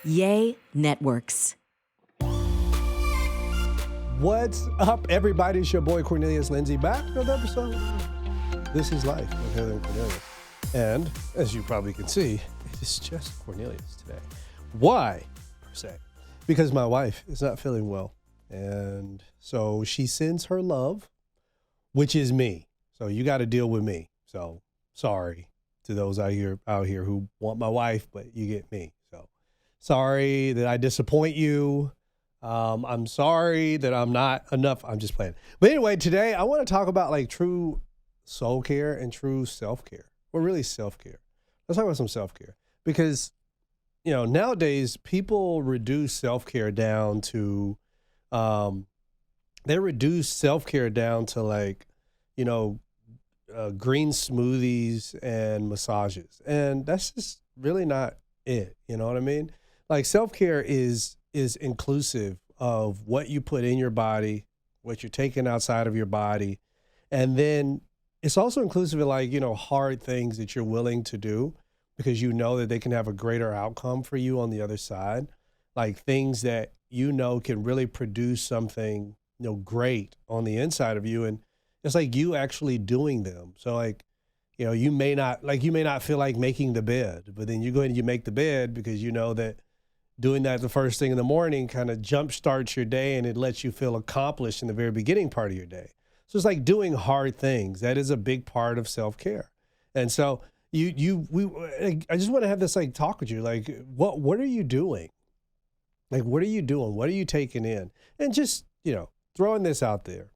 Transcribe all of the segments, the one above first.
Yay Networks. What's up, everybody? It's your boy Cornelius Lindsay back with another episode. This is Life with Heather and Cornelius. And as you probably can see, it is just Cornelius today. Why, per se? Because my wife is not feeling well. And so she sends her love, which is me. So you got to deal with me. So sorry to those out here who want my wife, but you get me. So sorry that I disappoint you. I'm sorry that I'm not enough. I'm just playing. But anyway, today I want to talk about like true soul care and true self-care. Well, really self-care. Let's talk about some self-care because, you know, nowadays people reduce self-care down to, they reduce self-care down to like, you know, green smoothies and massages. And that's just really not it. You know what I mean? Like self-care is inclusive of what you put in your body, what you're taking outside of your body. And then it's also inclusive of like, you know, hard things that you're willing to do because you know that they can have a greater outcome for you on the other side. Like things that you know can really produce something, you know, great on the inside of you. And it's like you actually doing them. So like, you know, you may not feel like making the bed, but then you go ahead and you make the bed because you know that doing that the first thing in the morning kind of jump starts your day and it lets you feel accomplished in the very beginning part of your day. So it's like doing hard things. That is a big part of self-care. And so I just want to have this like talk with you. Like, what are you doing? Like, what are you doing? What are you taking in? And just, you know, throwing this out there.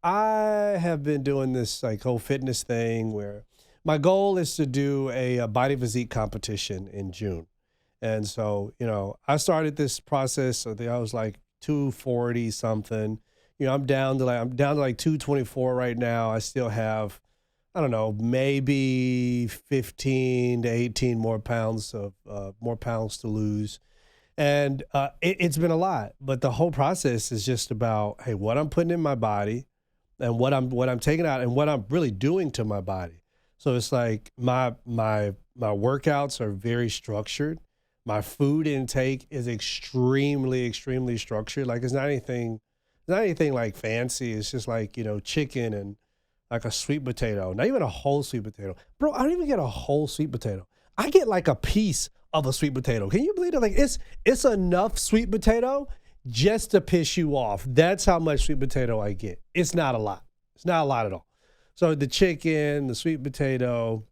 I have been doing this like whole fitness thing where my goal is to do a body physique competition in June. And so, you know, I started this process. I think I was like 240 something. You know, I'm down to like 224 right now. I still have, I don't know, maybe 15 to 18 more pounds to lose. And it's been a lot, but the whole process is just about, hey, what I'm putting in my body and what I'm taking out and what I'm really doing to my body. So it's like my workouts are very structured. My food intake is extremely, extremely structured. Like it's not anything like fancy. It's just like, you know, chicken and like a sweet potato, not even a whole sweet potato. Bro, I don't even get a whole sweet potato. I get like a piece of a sweet potato. Can you believe it? Like it's enough sweet potato just to piss you off. That's how much sweet potato I get. It's not a lot. It's not a lot at all. So the chicken, the sweet potato,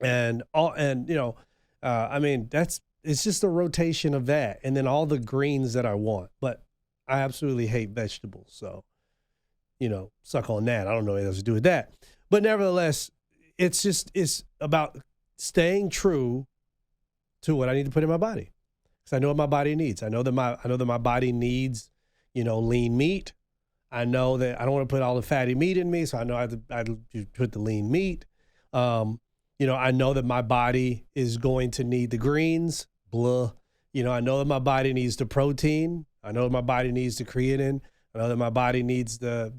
and you know, I mean, it's just a rotation of that. And then all the greens that I want. But I absolutely hate vegetables. So, you know, suck on that. I don't know what else to do with that. But nevertheless, it's about staying true to what I need to put in my body. Because I know what my body needs. I know that my body needs, you know, lean meat. I know that I don't want to put all the fatty meat in me. So I know I have to put the lean meat. You know, I know that my body is going to need the greens, blah. You know, I know that my body needs the protein. I know that my body needs the creatine. I know that my body needs the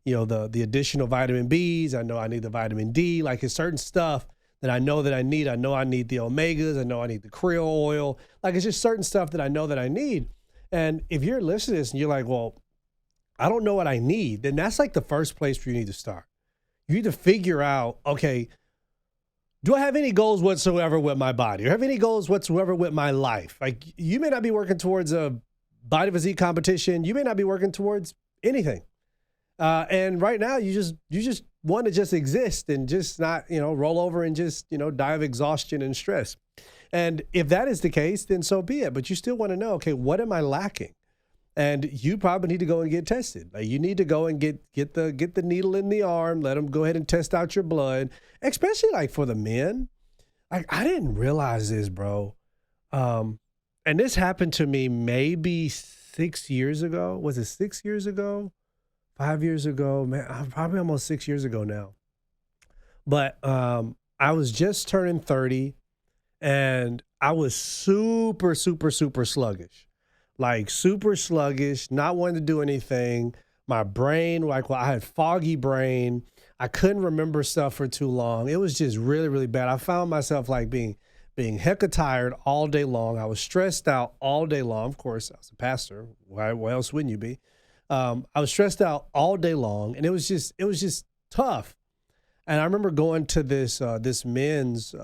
additional vitamin Bs. I know I need the vitamin D. Like it's certain stuff that I know that I need. I know I need the omegas. I know I need the krill oil. Like it's just certain stuff that I know that I need. And if you're listening to this and you're like, well, I don't know what I need, then that's like the first place where you need to start. You need to figure out, okay, do I have any goals whatsoever with my body? Or have any goals whatsoever with my life? Like you may not be working towards a body physique competition. You may not be working towards anything. And right now you just want to just exist and just not, you know, roll over and just, you know, die of exhaustion and stress. And if that is the case, then so be it. But you still want to know, okay, what am I lacking? And you probably need to go and get tested. Like you need to go and get the needle in the arm, let them go ahead and test out your blood, especially like for the men. Like I didn't realize this, bro. And this happened to me maybe 6 years ago. Was it 6 years ago? 5 years ago? Man, probably almost 6 years ago now. But I was just turning 30 and I was super, super, super sluggish. Like super sluggish, not wanting to do anything. My brain, like, well, I had foggy brain. I couldn't remember stuff for too long. It was just really, really bad. I found myself like being being hecka tired all day long. I was stressed out all day long. Of course, I was a pastor. Why else wouldn't you be? I was stressed out all day long, and it was just tough. And I remember going to this men's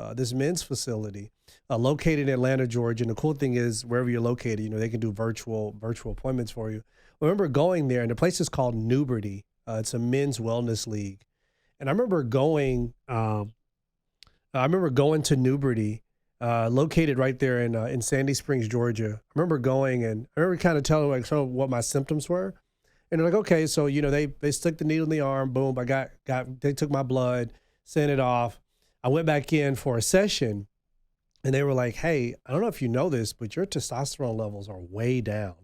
facility located in Atlanta, Georgia. And the cool thing is, wherever you're located, they can do virtual appointments for you. I remember going there, and the place is called Newberty. It's a men's wellness league. And I remember going to Newberty, located right there in Sandy Springs, Georgia. I remember going, and I remember kind of telling like some of what my symptoms were. And they're like, okay, so, they stuck the needle in the arm, boom, they took my blood, sent it off. I went back in for a session, and they were like, hey, I don't know if you know this, but your testosterone levels are way down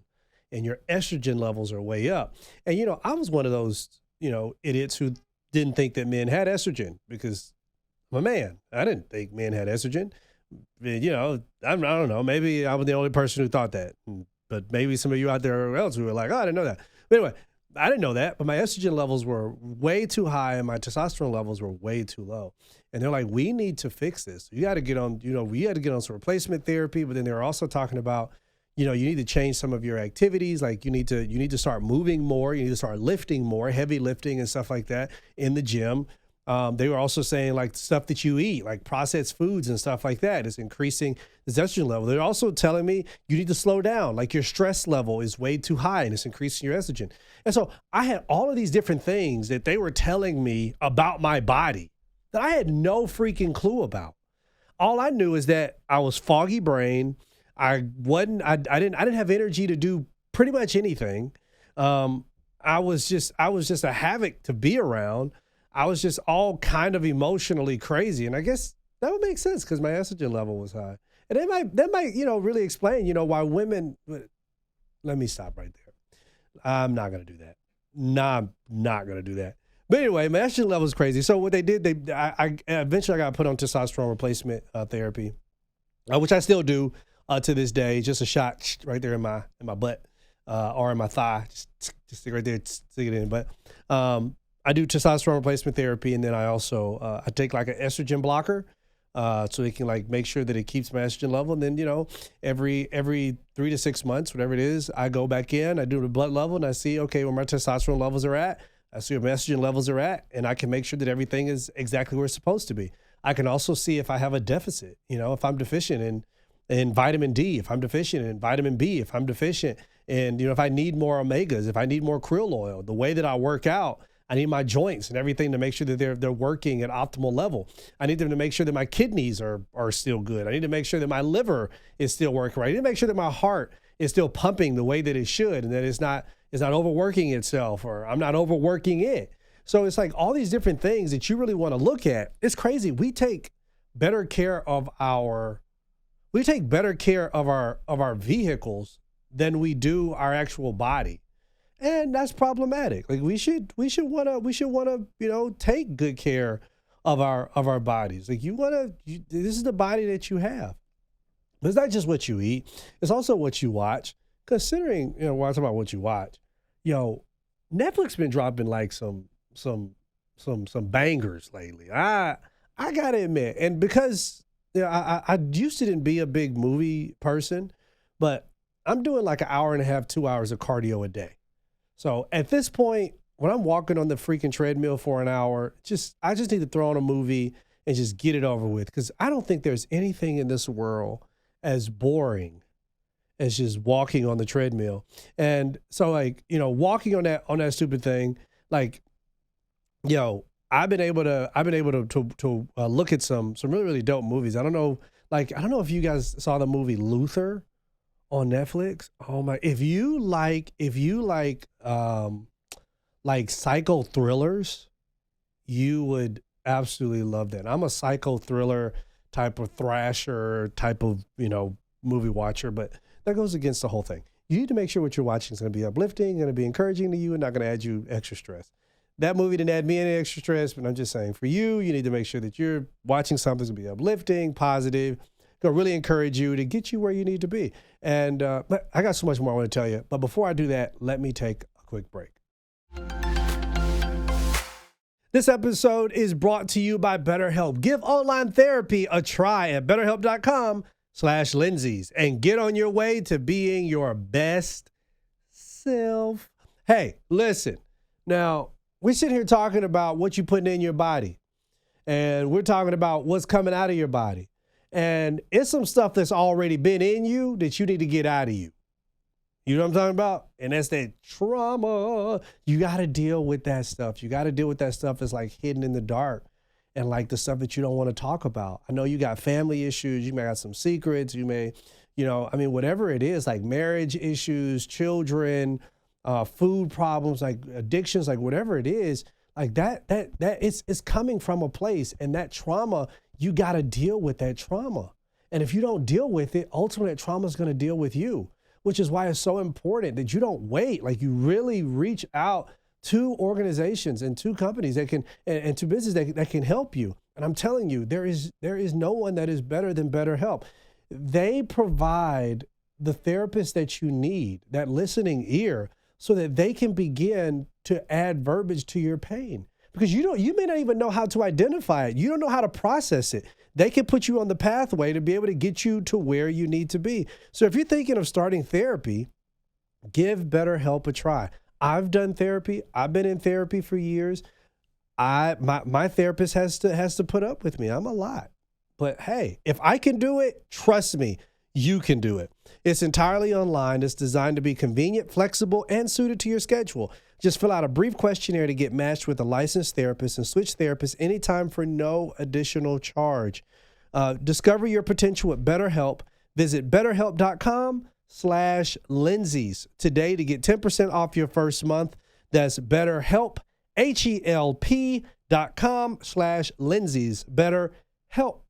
and your estrogen levels are way up. And, I was one of those, idiots who didn't think that men had estrogen because I'm a man. I didn't think men had estrogen. I don't know, maybe I was the only person who thought that, but maybe some of you out there else who were like, oh, I didn't know that. But anyway, I didn't know that, but my estrogen levels were way too high and my testosterone levels were way too low. And they're like, we need to fix this. You got to get on, we had to get on some replacement therapy, but then they were also talking about, you need to change some of your activities. Like you need to start moving more. You need to start lifting more, heavy lifting and stuff like that in the gym. They were also saying like stuff that you eat, like processed foods and stuff like that is increasing the estrogen level. They're also telling me you need to slow down. Like your stress level is way too high and it's increasing your estrogen. And so I had all of these different things that they were telling me about my body that I had no freaking clue about. All I knew is that I was foggy brain. I didn't have energy to do pretty much anything. I was just a havoc to be around. I was just all kind of emotionally crazy. And I guess that would make sense because my estrogen level was high. And that might, really explain, why women, let me stop right there. I'm not going to do that. No, I'm not going to do that. But anyway, my estrogen level is crazy. So what they did, I eventually got put on testosterone replacement therapy, which I still do to this day. Just a shot right there in my butt or in my thigh. Just stick right there, stick it in. But I do testosterone replacement therapy, and then I also I take like an estrogen blocker, so they can like make sure that it keeps my estrogen level. And then every 3 to 6 months, whatever it is, I go back in, I do the blood level, and I see where my testosterone levels are at. I see where my estrogen levels are at, and I can make sure that everything is exactly where it's supposed to be. I can also see if I have a deficit. If I'm deficient in vitamin D, if I'm deficient in vitamin B, if I'm deficient in if I need more omegas, if I need more krill oil, the way that I work out. I need my joints and everything to make sure that they're working at optimal level. I need them to make sure that my kidneys are still good. I need to make sure that my liver is still working right. I need to make sure that my heart is still pumping the way that it should and that it's not overworking itself or I'm not overworking it. So it's like all these different things that you really want to look at. It's crazy. We take better care of our vehicles than we do our actual body. And that's problematic. Like we should want to take good care of our bodies. Like this is the body that you have. But it's not just what you eat. It's also what you watch. Considering, when I talk about what you watch, Netflix been dropping like some bangers lately. I gotta admit, and because I used to didn't be a big movie person, but I'm doing like an hour and a half, 2 hours of cardio a day. So at this point, when I'm walking on the freaking treadmill for an hour, I just need to throw on a movie and just get it over with. Because I don't think there's anything in this world as boring as just walking on the treadmill. And so walking on that stupid thing, like, I've been able to look at some really, really dope movies. I don't know if you guys saw the movie Luther on Netflix. Oh my! If you like psycho thrillers, you would absolutely love that. I'm a psycho thriller type of thrasher type of movie watcher, but that goes against the whole thing. You need to make sure what you're watching is going to be uplifting, going to be encouraging to you, and not going to add you extra stress. That movie didn't add me any extra stress, but I'm just saying for you need to make sure that you're watching something that's going to be uplifting, positive, going to really encourage you to get you where you need to be. And but I got so much more I want to tell you. But before I do that, let me take a quick break. This episode is brought to you by BetterHelp. Give online therapy a try at betterhelp.com/Lindsay's and get on your way to being your best self. Hey, listen. Now, we're sitting here talking about what you're putting in your body, and we're talking about what's coming out of your body. And it's some stuff that's already been in you that you need to get out of you. You know what I'm talking about? And that's that trauma. You got to deal with that stuff. You got to deal with that stuff that's like hidden in the dark and like the stuff that you don't want to talk about. I know you got family issues. You may have some secrets. You may, whatever it is, like marriage issues, children, food problems, like addictions, like whatever it is, like that it's coming from a place, and that trauma, you got to deal with that trauma. And if you don't deal with it, ultimately that trauma is going to deal with you. Which is why it's so important that you don't wait. Like, you really reach out to organizations and to companies that can, and to businesses that can help you. And I'm telling you, there is no one that is better than BetterHelp. They provide the therapist that you need, that listening ear, so that they can begin to add verbiage to your pain. Because you may not even know how to identify it. You don't know how to process it. They can put you on the pathway to be able to get you to where you need to be. So if you're thinking of starting therapy, give BetterHelp a try. I've done therapy. I've been in therapy for years. My therapist has to put up with me. I'm a lot. But hey, if I can do it, trust me, you can do it. It's entirely online. It's designed to be convenient, flexible, and suited to your schedule. Just fill out a brief questionnaire to get matched with a licensed therapist and switch therapists anytime for no additional charge. Discover your potential with BetterHelp. Visit betterhelp.com/Lindsay's today to get 10% off your first month. That's BetterHelp, HELP.com/Lindsay's. BetterHelp,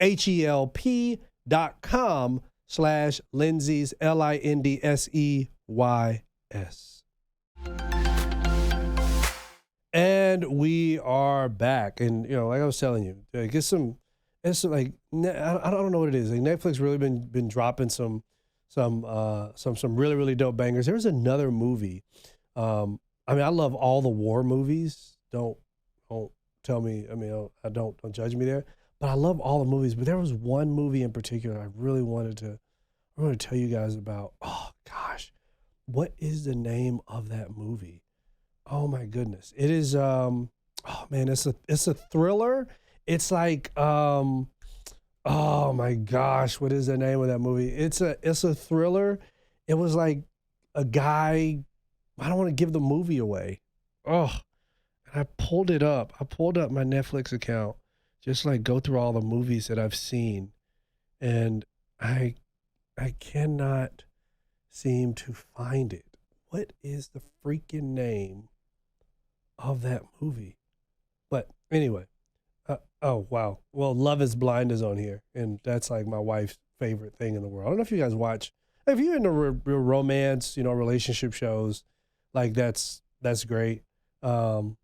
HELP.com/Lindsay's, LINDSEYS. And we are back. And, like I was telling you, it's like, I don't know what it is. Like, Netflix really been dropping some really, really dope bangers. There was another movie. I love all the war movies. Don't tell me, don't judge me there. But I love all the movies. But there was one movie in particular I really wanted to tell you guys about. Oh, gosh. What is the name of that movie? Oh my goodness. It is it's a thriller. It's like oh my gosh, what is the name of that movie? It's a thriller. It was like a guy, I don't want to give the movie away. Oh, and I pulled it up. I pulled up my Netflix account, just like go through all the movies that I've seen. And I cannot seem to find it. What is the freaking name of that movie? But anyway, oh wow. Well, Love is Blind is on here, and that's like my wife's favorite thing in the world. I don't know if you guys watch. If you're into real romance, relationship shows, like that's great. Dang,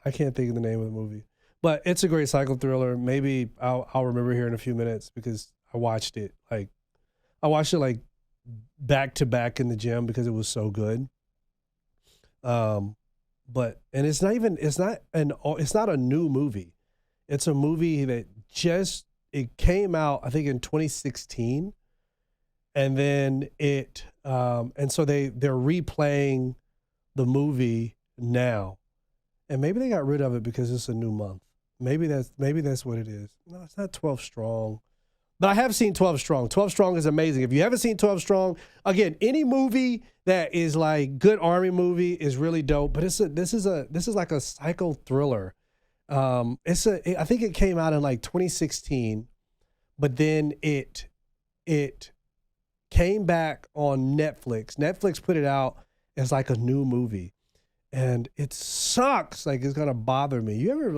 I can't think of the name of the movie, but it's a great psycho thriller. Maybe I'll remember here in a few minutes because I watched it like back to back in the gym because it was so good. But it's not a new movie. It's a movie that it came out, I think, in 2016. And then and so they're replaying the movie now. And maybe they got rid of it because it's a new month. Maybe that's what it is. No, it's not 12 Strong. But I have seen 12 Strong. 12 Strong is amazing. If you haven't seen 12 Strong, again, any movie that is like good army movie is really dope. But this is like a psycho thriller. I think it came out in like 2016, but then it came back on Netflix. Netflix put it out as like a new movie, and it sucks. Like, it's gonna bother me. You ever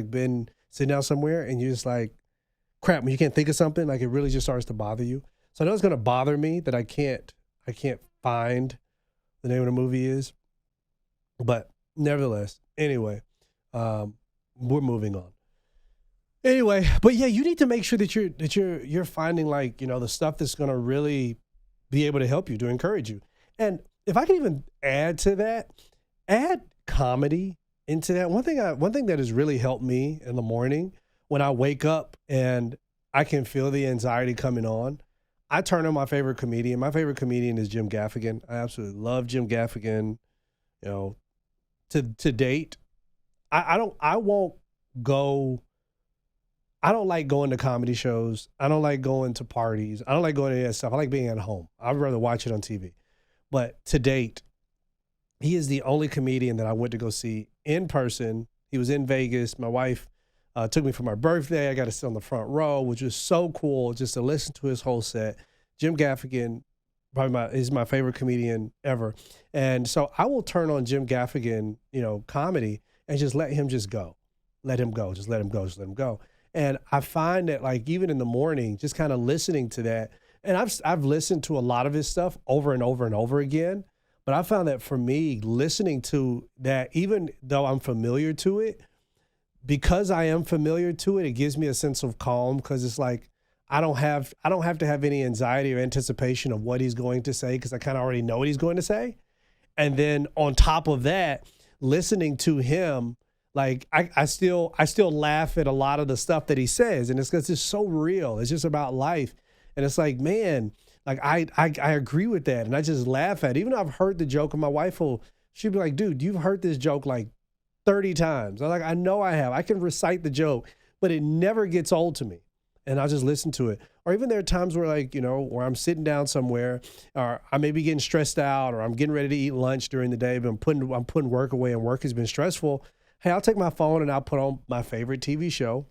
been sitting down somewhere and you're just like, crap, when you can't think of something, like it really just starts to bother you. So I know it's going to bother me that I can't find the name of the movie is, but nevertheless, anyway, we're moving on. Anyway, but yeah, you need to make sure that you're finding like, the stuff that's going to really be able to help you, to encourage you. And if I can even add to that, add comedy into that. One thing that has really helped me in the morning when I wake up and I can feel the anxiety coming on, I turn on my favorite comedian. My favorite comedian is Jim Gaffigan. I absolutely love Jim Gaffigan. You know, to date, I won't go. I don't like going to comedy shows. I don't like going to parties. I don't like going to that stuff. I like being at home. I'd rather watch it on TV. But to date, he is the only comedian that I went to go see in person. He was in Vegas. My wife took me for my birthday. I got to sit on the front row, which was so cool just to listen to his whole set. Jim Gaffigan, is my favorite comedian ever. And so I will turn on Jim Gaffigan, comedy and just let him just go. Let him go. Just let him go. Just let him go. And I find that, like, even in the morning, just kind of listening to that, and I've listened to a lot of his stuff over and over and over again, but I found that for me, listening to that, even though I'm familiar to it, because I am familiar to it, it gives me a sense of calm, because it's like I don't have to have any anxiety or anticipation of what he's going to say, because I kind of already know what he's going to say. And then on top of that, listening to him, like I still laugh at a lot of the stuff that he says, and it's because it's so real. It's just about life, and it's like, man, like I agree with that, and I just laugh at it. Even though I've heard the joke, and my wife she'll be like, dude, you've heard this joke like 30 times. I'm like, I know I have. I can recite the joke, but it never gets old to me, and I'll just listen to it. Or even there are times where, like, where I'm sitting down somewhere, or I may be getting stressed out, or I'm getting ready to eat lunch during the day, but I'm putting work away, and work has been stressful. Hey, I'll take my phone and I'll put on my favorite TV show.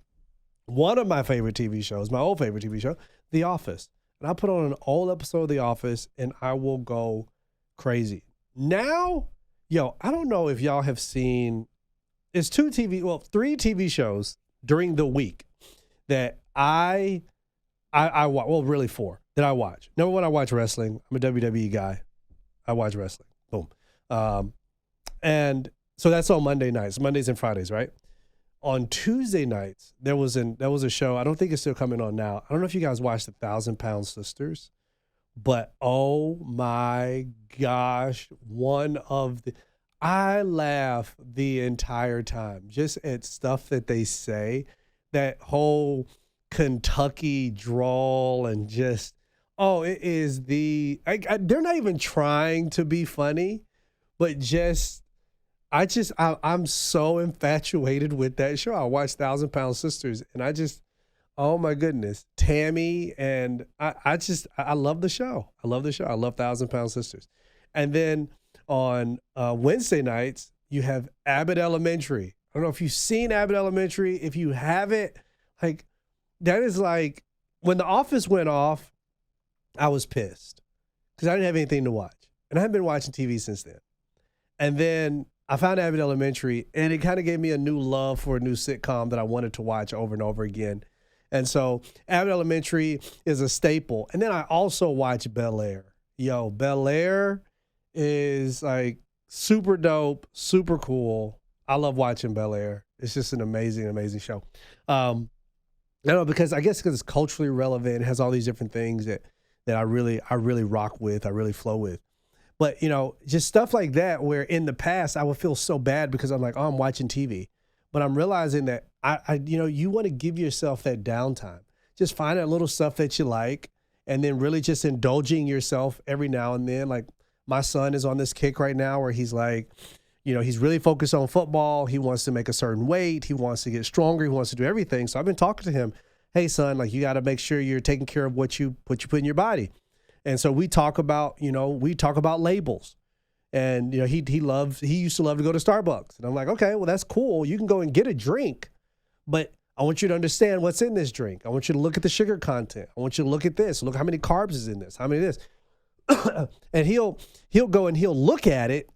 One of my favorite TV shows, my old favorite TV show, The Office. And I'll put on an old episode of The Office and I will go crazy. Now, I don't know if y'all have seen, it's three TV shows during the week that I watch, well, really four that I watch. Number one, I watch wrestling. I'm a WWE guy. I watch wrestling. Boom. And so that's on Monday nights, Mondays and Fridays, right? On Tuesday nights, there was a show. I don't think it's still coming on now. I don't know if you guys watched the 1,000-Pound Sisters, but oh my gosh, I laugh the entire time just at stuff that they say, that whole Kentucky drawl, and just, it is they're not even trying to be funny, but just, I'm so infatuated with that show. I watched 1,000-Pound Sisters, and I just, oh my goodness, Tammy, and I love the show. I love 1,000-Pound Sisters. And then on Wednesday nights, you have Abbott Elementary. I don't know if you've seen Abbott Elementary. If you haven't, like, that is like, when The Office went off, I was pissed because I didn't have anything to watch, and I haven't been watching TV since then. And then I found Abbott Elementary, and it kind of gave me a new love for a new sitcom that I wanted to watch over and over again. And so Abbott Elementary is a staple. And then I also watch Bel-Air. Bel-Air is like super dope, super cool. I love watching Bel-Air. It's just an amazing, amazing show. I don't know, because it's culturally relevant. It has all these different things that I really rock with, I really flow with. But, just stuff like that, where in the past I would feel so bad because I'm like, I'm watching TV. But I'm realizing that you want to give yourself that downtime. Just find that little stuff that you like, and then really just indulging yourself every now and then. Like, my son is on this kick right now where he's like, he's really focused on football. He wants to make a certain weight. He wants to get stronger. He wants to do everything. So I've been talking to him. Hey, son, like, you got to make sure you're taking care of what you put in your body. And so we talk about labels, and, he used to love to go to Starbucks, and I'm like, okay, well, that's cool. You can go and get a drink, but I want you to understand what's in this drink. I want you to look at the sugar content. I want you to look at this. Look how many carbs is in this, how many of this. And he'll go and he'll look at it,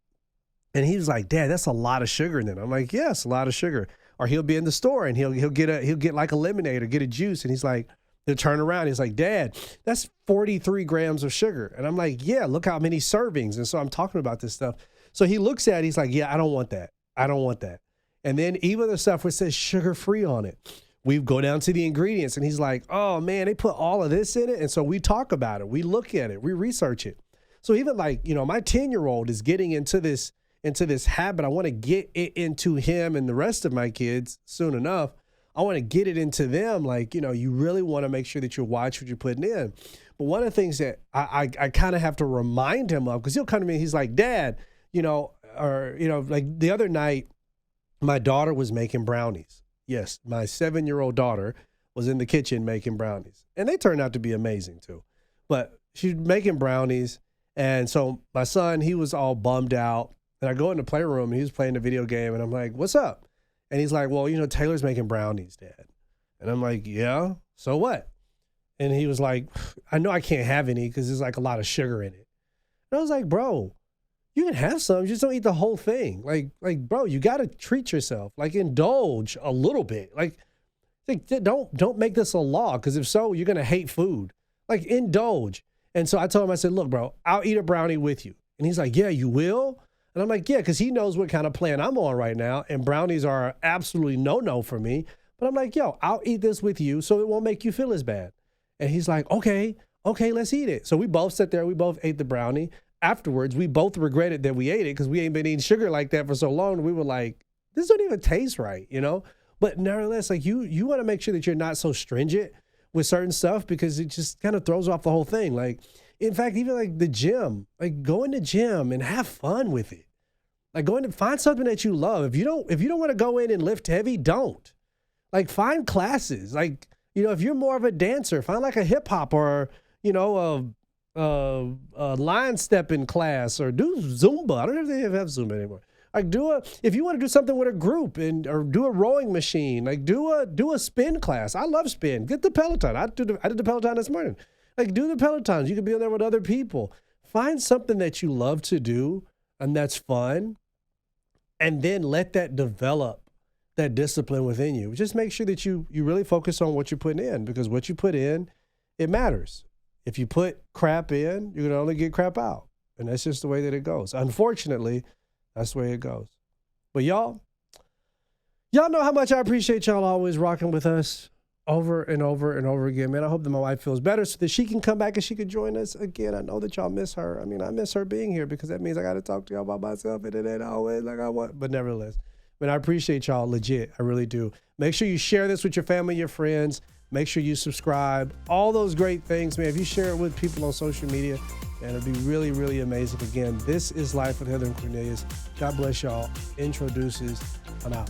and he's like, Dad, that's a lot of sugar in it. I'm like, yeah, it's a lot of sugar. Or he'll be in the store and he'll get like a lemonade or get a juice, and he's like, he'll turn around. He's like, Dad, that's 43 grams of sugar. And I'm like, yeah, look how many servings. And so I'm talking about this stuff. So he looks at it. He's like, yeah, I don't want that. I don't want that. And then even the stuff where it says sugar-free on it, we go down to the ingredients, and he's like, oh, man, they put all of this in it. And so we talk about it. We look at it. We research it. So even like, my 10-year-old is getting into this into this habit. I want to get it into him and the rest of my kids soon enough. I want to get it into them. Like, you really want to make sure that you watch what you're putting in. But one of the things that I kind of have to remind him of, because he'll come to me and he's like, Dad, like the other night, my daughter was making brownies. Yes, my 7-year-old daughter was in the kitchen making brownies. And they turned out to be amazing too. But she's making brownies. And so my son, he was all bummed out. And I go in the playroom and he was playing the video game. And I'm like, what's up? And he's like, well, Taylor's making brownies, Dad. And I'm like, yeah, so what? And he was like, I know I can't have any because there's like a lot of sugar in it. And I was like, bro, you can have some, just don't eat the whole thing. Like, bro, you got to treat yourself, like indulge a little bit. Like don't make this a law, because if so, you're going to hate food. Like, indulge. And so I told him, I said, look, bro, I'll eat a brownie with you. And he's like, yeah, you will? And I'm like, yeah, because he knows what kind of plan I'm on right now. And brownies are absolutely no for me. But I'm like, yo, I'll eat this with you so it won't make you feel as bad. And he's like, okay, let's eat it. So we both sat there. We both ate the brownie. Afterwards, we both regretted that we ate it because we ain't been eating sugar like that for so long. We were like, this don't even taste right, But nevertheless, like you want to make sure that you're not so stringent with certain stuff, because it just kind of throws off the whole thing. Like, in fact, even like the gym, like go in the gym and have fun with it. Like, find something that you love. If you don't want to go in and lift heavy, don't. Like, find classes. Like, if you're more of a dancer, find like a hip hop or, a line stepping class, or do Zumba. I don't know if they have Zumba anymore. Like, if you want to do something with a group or do a rowing machine, like do a spin class. I love spin. Get the Peloton. I did the Peloton this morning. Like, do the Pelotons. You can be on there with other people. Find something that you love to do and that's fun, and then let that develop that discipline within you. Just make sure that you really focus on what you're putting in, because what you put in, it matters. If you put crap in, you're going to only get crap out. And that's just the way that it goes. Unfortunately, that's the way it goes. But y'all know how much I appreciate y'all always rocking with us over and over and over again. Man, I hope that my wife feels better so that she can come back and she can join us again. I know that y'all miss her. I mean, I miss her being here, because that means I got to talk to y'all by myself, and it ain't always like I want. But nevertheless, man, I appreciate y'all legit. I really do. Make sure you share this with your family, your friends. Make sure you subscribe. All those great things, man. If you share it with people on social media, man, it'd be really, really amazing. Again, this is Life with Heather and Cornelius. God bless y'all. Introduces. I'm out.